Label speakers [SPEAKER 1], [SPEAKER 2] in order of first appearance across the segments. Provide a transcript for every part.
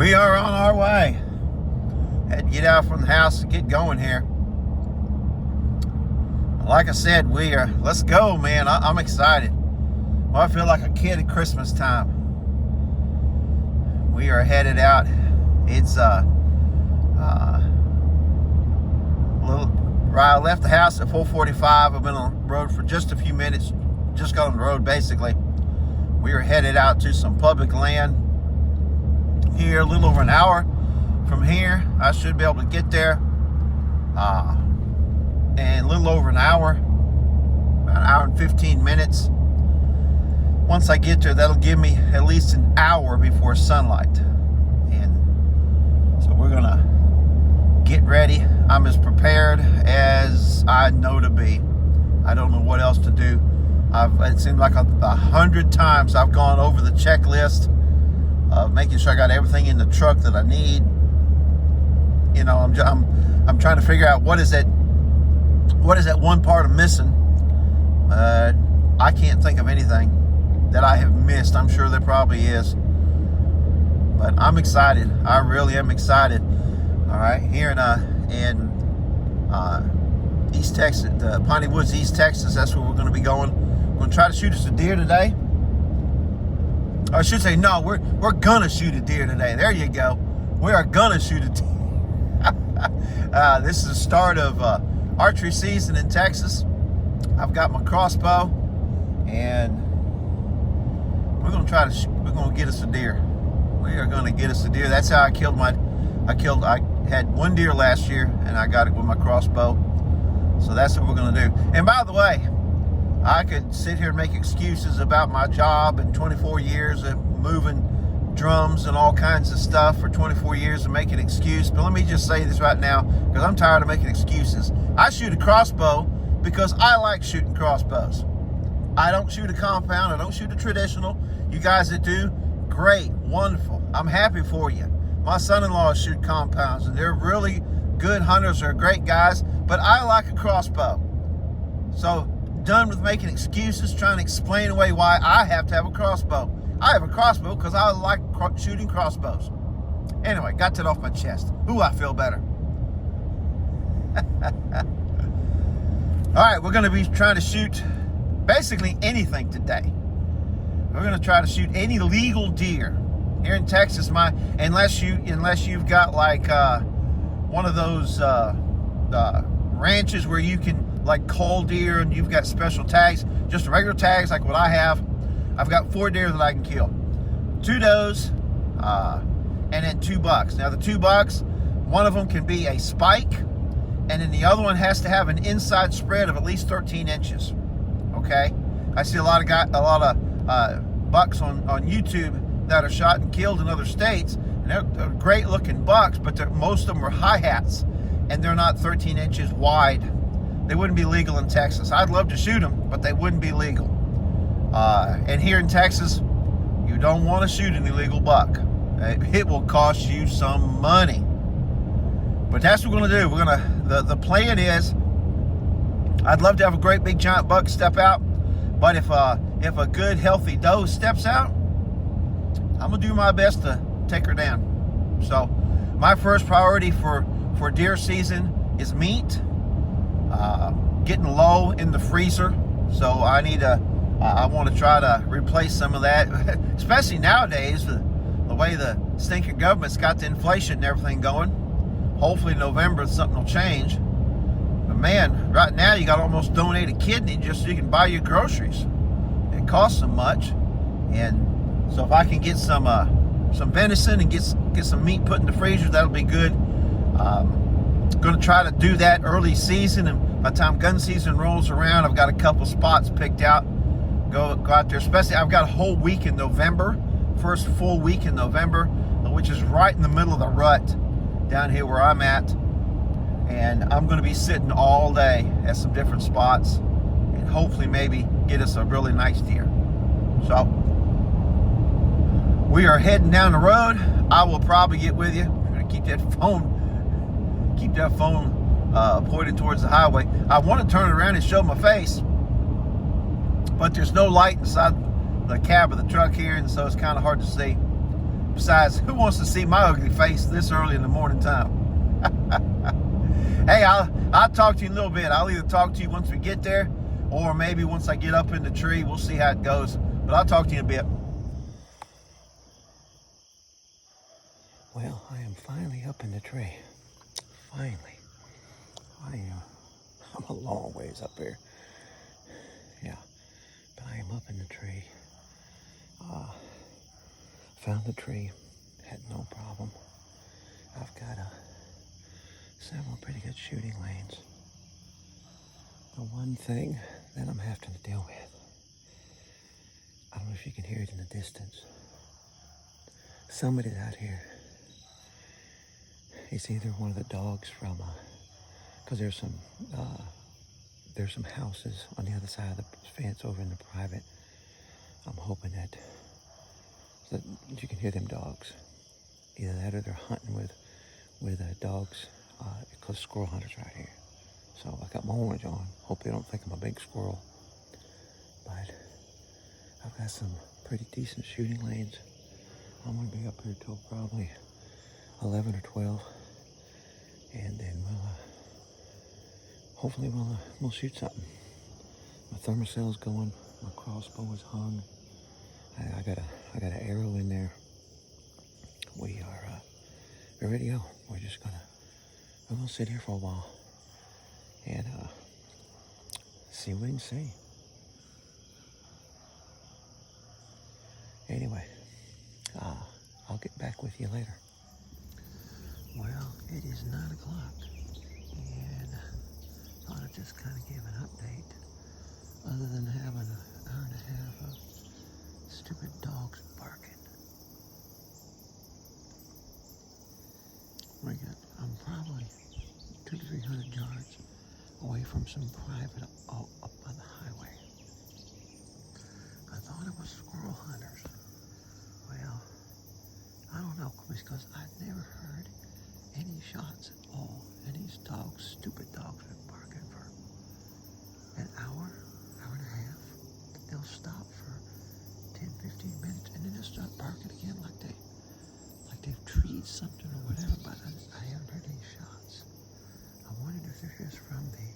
[SPEAKER 1] We are on our way. Had to get out from the house to get going here. Like I said, let's go, man. I'm excited. Well, I feel like a kid at Christmas time. We are headed out. It's I left the house at 4:45. I've been on the road for just a few minutes. Just got on the road, basically. We are headed out to some public land here, a little over an hour from here. I should be able to get there. And a little over an hour, about an hour and 15 minutes. Once I get there, that'll give me at least an hour before sunlight. And so we're gonna get ready. I'm as prepared as I know to be. I don't know what else to do. It seemed like 100 times I've gone over the checklist of making sure I got everything in the truck that I need. You know, I'm trying to figure out what is that one part I'm missing. I can't think of anything that I have missed. I'm sure there probably is, but I'm excited. I really am excited. All right, here in East Texas, Piney Woods, East Texas. That's where we're going to be going. We're going to try to shoot us a deer today. Or I should say, no, we're gonna shoot a deer today. There you go. We are gonna shoot a deer. This is the start of archery season in Texas. I've got my crossbow, and we're gonna get us a deer. We are gonna get us a deer. That's how I had one deer last year, and I got it with my crossbow. So that's what we're gonna do. And by the way, I could sit here and make excuses about my job and 24 years of moving drums and all kinds of stuff for 24 years and make an excuse. But let me just say this right now, because I'm tired of making excuses. I shoot a crossbow because I like shooting crossbows. I don't shoot a compound. I don't shoot a traditional. You guys that do, great, wonderful. I'm happy for you. My son-in-law shoot compounds, and they're really good hunters. They're great guys, but I like a crossbow. So, done with making excuses, trying to explain away why I have to have a crossbow. I have a crossbow because I like shooting crossbows. Anyway, got that off my chest. Ooh, I feel better. All right, we're going to be trying to shoot basically anything today. We're going to try to shoot any legal deer here in Texas. Unless you've got like one of those ranches where you can like cull deer and you've got special tags, just regular tags like what I have. I've got 4 deer that I can kill. 2 does, and then 2 bucks. Now the 2 bucks, one of them can be a spike, and then the other one has to have an inside spread of at least 13 inches. Okay? I see a lot of bucks on YouTube that are shot and killed in other states, and they're great looking bucks, but most of them are hi-hats, and they're not 13 inches wide. They wouldn't be legal in Texas. I'd love to shoot them, but they wouldn't be legal. And here in Texas, you don't want to shoot an illegal buck. It will cost you some money. But that's what we're going to do. The plan is, I'd love to have a great big giant buck step out, but if a good healthy doe steps out, I'm going to do my best to take her down. So my first priority for deer season is meat. Getting low in the freezer, so I want to try to replace some of that, especially nowadays, the way the stinking government's got the inflation and everything going. Hopefully November something will change. But man, right now you got to almost donate a kidney just so you can buy your groceries. It costs so much, and so if I can get some venison and get some meat put in the freezer, that'll be good. Going to try to do that early season, and by the time gun season rolls around, I've got a couple spots picked out. Go out there, especially I've got a whole week in November, first full week in November, which is right in the middle of the rut down here where I'm at, and I'm going to be sitting all day at some different spots and hopefully maybe get us a really nice deer. So we are heading down the road. I will probably get with you. I'm going to keep that phone pointed towards the highway. I want to turn it around and show my face, but there's no light inside the cab of the truck here, and so it's kind of hard to see. Besides, who wants to see my ugly face this early in the morning time? Hey, I'll talk to you in a little bit. I'll either talk to you once we get there, or maybe once I get up in the tree. We'll see how it goes. But I'll talk to you in a bit. Well, I am finally up in the tree. Finally. I'm a long ways up here. Yeah, but I am up in the tree. Found the tree, had no problem. I've got several pretty good shooting lanes. The one thing that I'm having to deal with, I don't know if you can hear it in the distance. Somebody's out here. It's either one of the dogs from, because there's some houses on the other side of the fence over in the private. I'm hoping that you can hear them dogs. Either that or they're hunting with dogs, because squirrel hunters right here. So I got my orange on. Hope they don't think I'm a big squirrel. But I've got some pretty decent shooting lanes. I'm gonna be up here till probably 11 or 12, and then hopefully we'll shoot something. My thermocel's going. My crossbow is hung. I got an arrow in there. We're ready to go. We're gonna sit here for a while and see what we can see. Anyway, I'll get back with you later. Well, it is 9 o'clock, and thought I'd just kind of give an update. Other than having an hour and a half of stupid dogs barking. I'm probably 200 to 300 yards away from some private up by the highway. I thought it was squirrel hunters. Well, I don't know, because I'd never heard any shots at all. And these dogs, stupid dogs, been barking for an hour and a half. They'll stop for 10, 15 minutes and then they'll start barking again like they've treed something or whatever, but I haven't heard any shots. I wondered if they're just from the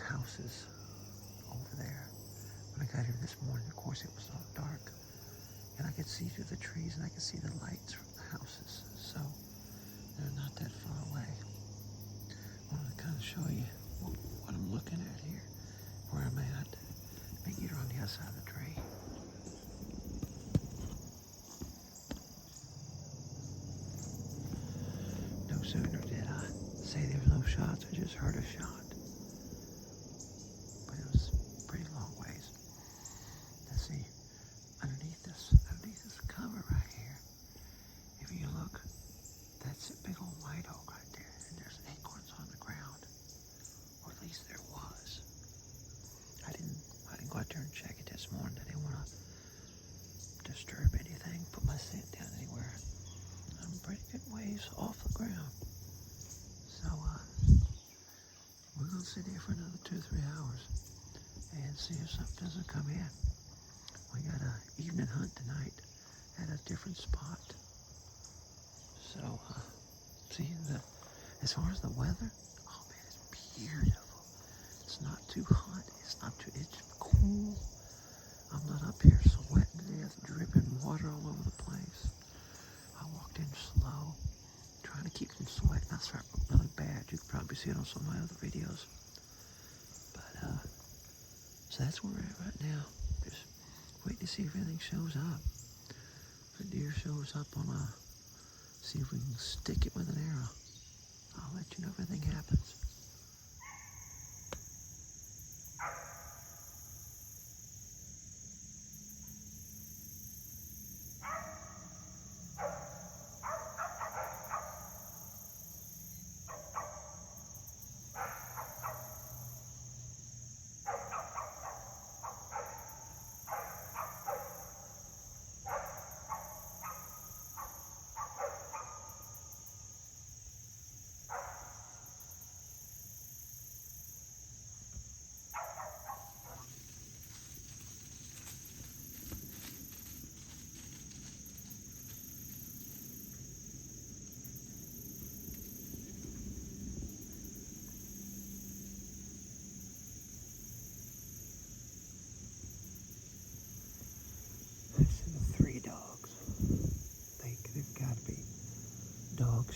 [SPEAKER 1] houses over there. When I got here this morning, of course, it was all dark, and I could see through the trees and I could see the lights from the houses, so they're not that far away. I wanted to kind of show you what I'm looking at here, where I'm at. Maybe you're on the other side of the tree. No sooner did I say there was no shots, I just heard a shot. But it was pretty long ways. Let's see, underneath this cover right here, if you look, that's a big old white oak right there, and there's acorns on the ground, or at least there was. I didn't go out there and check it this morning. I didn't want to disturb anything, put my scent down anywhere. I'm pretty good ways off the ground. So, we're going to sit here for another 2-3 hours and see if something doesn't come in. We got an evening hunt tonight at a different spot. So, as far as the weather, oh man, it's beautiful. It's not too hot, it's cool. I'm not up here sweating to death, dripping water all over the place. I walked in slow, trying to keep from sweating. I sweat really bad. You can probably see it on some of my other videos. But, so that's where we're at right now. Just waiting to see if anything shows up. If a deer shows up, see if we can stick it with an arrow. I'll let you know if anything happens.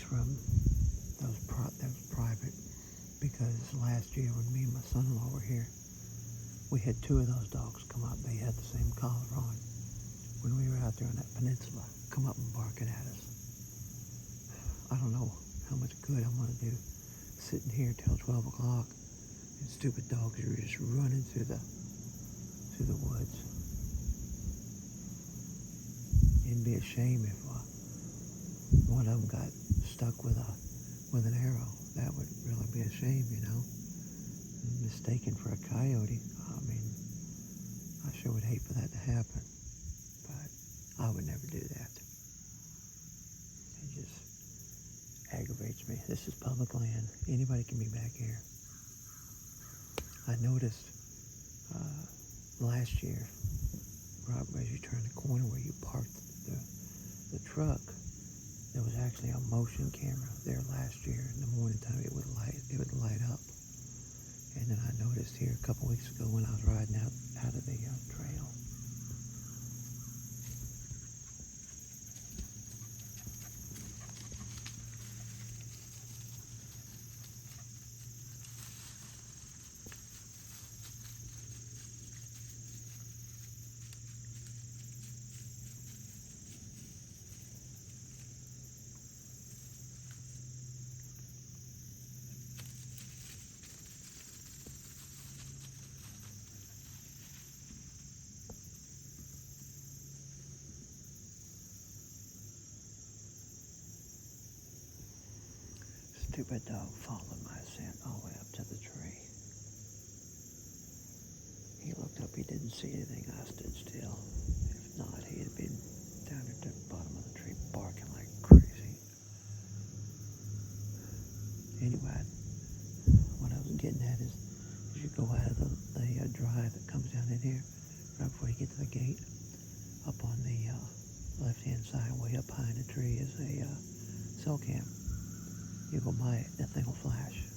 [SPEAKER 2] from those private, because last year when me and my son-in-law were here, we had 2 of those dogs come up. They had the same collar on. When we were out there on that peninsula, come up and barking at us. I don't know how much good I'm going to do sitting here till 12 o'clock and stupid dogs are just running through the woods. It'd be a shame if one of them got stuck with an arrow. That would really be a shame, you know. Mistaken for a coyote. I mean, I sure would hate for that to happen, but I would never do that. It just aggravates me. This is public land. Anybody can be back here. I noticed last year, right as you turn the corner where you parked the truck, there was actually a motion camera there last year. In the morning time, it would light up. And then I noticed here a couple weeks ago when I was riding out of the trail. Stupid dog followed my scent all the way up to the tree. He looked up, he didn't see anything, I stood still. If not, he'd have been down at the bottom of the tree barking like crazy. Anyway, what I was getting at is, as you go out of the drive that comes down in here, right before you get to the gate, up on the left-hand side, way up behind the tree is a cell cam. You go by it, that thing will flash.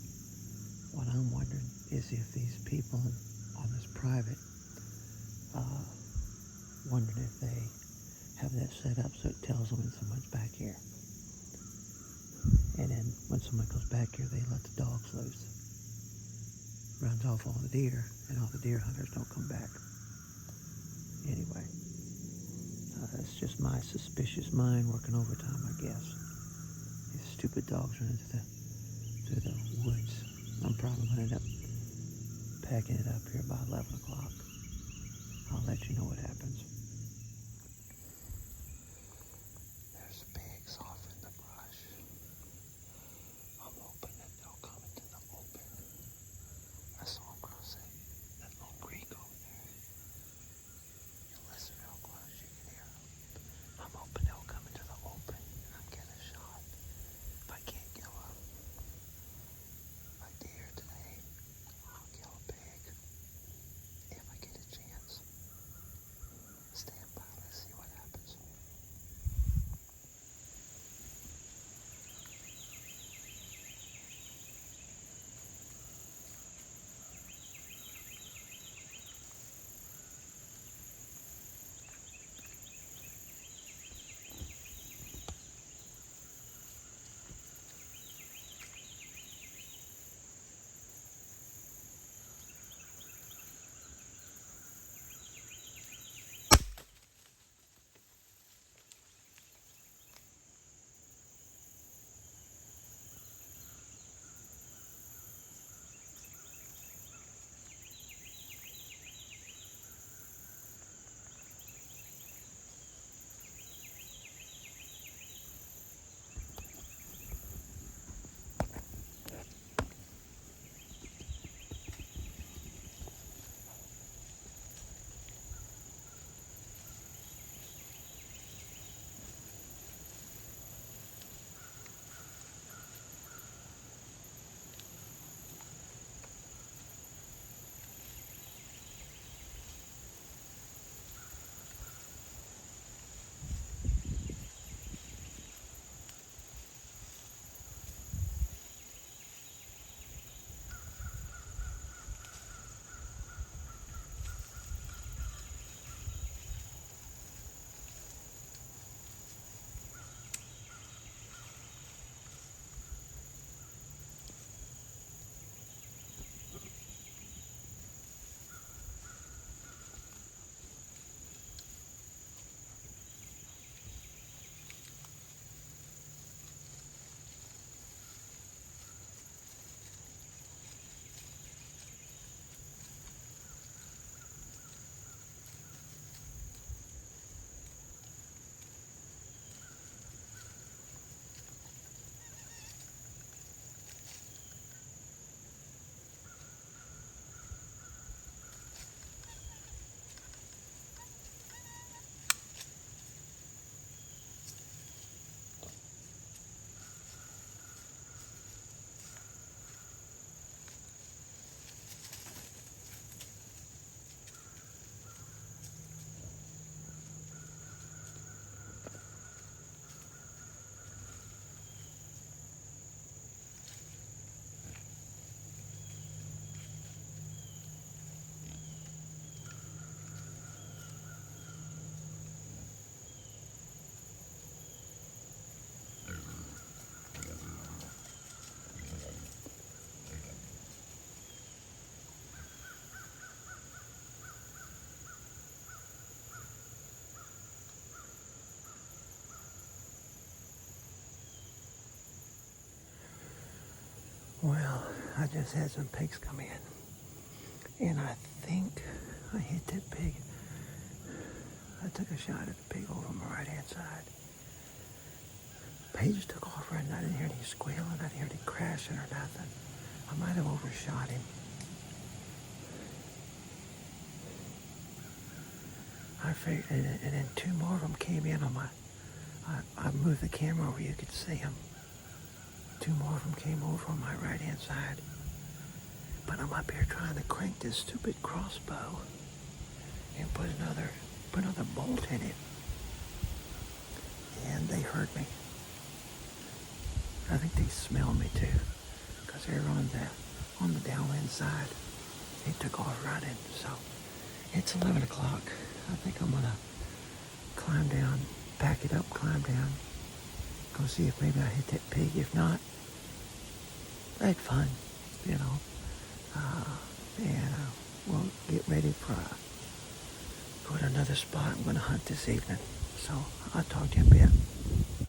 [SPEAKER 2] What I'm wondering is if these people on this private, wondering if they have that set up so it tells them when someone's back here. And then when someone goes back here, they let the dogs loose. Runs off all the deer, and all the deer hunters don't come back. Anyway, it's just my suspicious mind working overtime, I guess. These stupid dogs running through the woods. I'm probably going to end up packing it up here by 11 o'clock. I'll let you know what happens. There's pigs off in the brush. I'm hoping that they'll come into the open. I saw them crossing that little creek over there. You listen real close, you can hear them. I'm hoping they'll come into the open and I'm getting a shot. If I can't kill a deer today, I'll kill a pig if I get a chance. Well, I just had some pigs come in, and I think I hit that pig. I took a shot at the pig over on my right-hand side. He just took off running. I didn't hear any squealing. I didn't hear any crashing or nothing. I might have overshot him. I figured, and then two more of them came in on my. I moved the camera over, you could see them. Two more of them came over on my right-hand side. But I'm up here trying to crank this stupid crossbow and put another bolt in it. And they heard me. I think they smelled me too, because they were on the downwind side. They took off running. So it's 11 o'clock. I think I'm gonna climb down, pack it up, climb down, go see if maybe I hit that pig. If not, I had fun, you know. And we'll get ready for go to another spot. I'm gonna hunt this evening. So I'll talk to you in a bit.